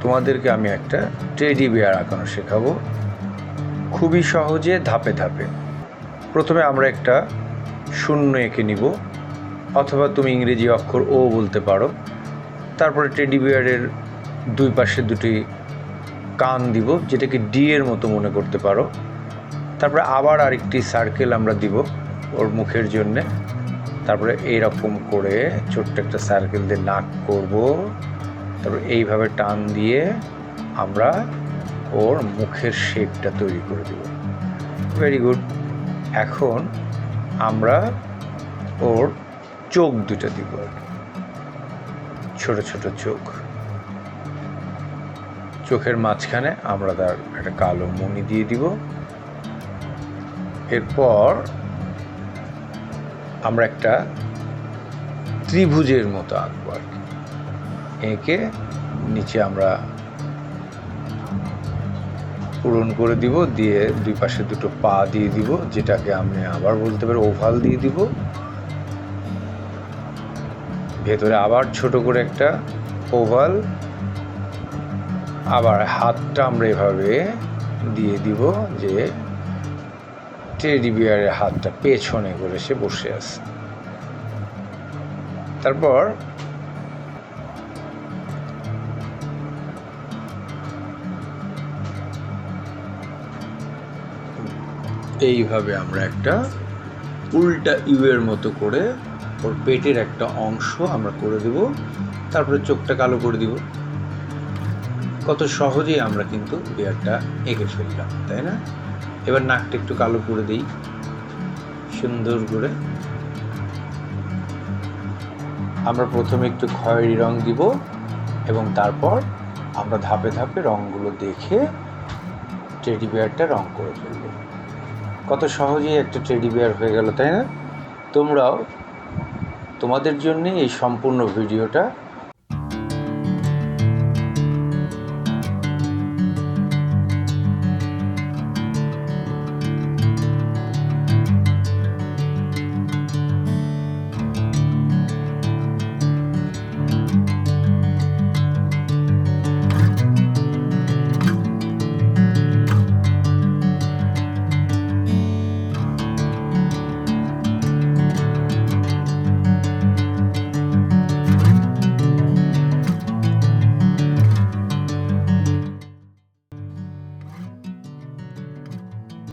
তোমাদেরকে আমি একটা টেডি বিয়ার আঁকানো শেখাবো, খুবই সহজে ধাপে ধাপে। প্রথমে আমরা একটা শূন্য এঁকে নিব, অথবা তুমি ইংরেজি অক্ষর ও বলতে পারো। তারপরে টেডি বিয়ারের দুই পাশে দুটি কান দিব, যেটাকে ডি এর মতো মনে করতে পারো। তারপরে আবার আরেকটি সার্কেল আমরা দিব ওর মুখের জন্যে। তারপরে এইরকম করে ছোট্ট একটা সার্কেল দিয়ে নাক করব। তারপরে এইভাবে টান দিয়ে আমরা ওর মুখের শেপটা তৈরি করে দেব। Very good. এখন আমরা ওর চোখ দুটো দিব, ছোট ছোট চোখ। চোখের মাঝখানে আমরা তার একটা কালো মণি দিয়ে দিব। এরপর আমরা একটা ত্রিভুজের মতো আঁকবো আর কি। এঁকে নিচে আমরা পূরণ করে দিব, দিয়ে দুই পাশে দুটো পা দিয়ে দিব, যেটাকে আমি আবার বলতে পারি ওভাল দিয়ে দিব। ভেতরে আবার ছোট করে একটা ওভাল। আবার হাতটা আমরা এভাবে দিয়ে দিব, যে টেডি বিয়ারের হাতটা পেছনে করে সে বসে আছে। তারপর এইভাবে আমরা একটা উল্টা ইউ এর মতো করে ওর পেটের একটা অংশ আমরা করে দেব। তারপরে চোখটা কালো করে দিব। কত সহজেই আমরা কিন্তু বিয়ারটা এঁকে ফেললাম, তাই না? এবার নাকটা একটু কালো করে দিই সুন্দর করে। আমরা প্রথমে একটু খয়েরি রং দিব এবং তারপর আমরা ধাপে ধাপে রঙগুলো দেখে টেডি বিয়ারটা রং করে ফেলব। কত সহজেই একটা টেডি বিয়ার হয়ে গেল, তাই না? তোমরাও তোমাদের জন্যে এই সম্পূর্ণ ভিডিওটা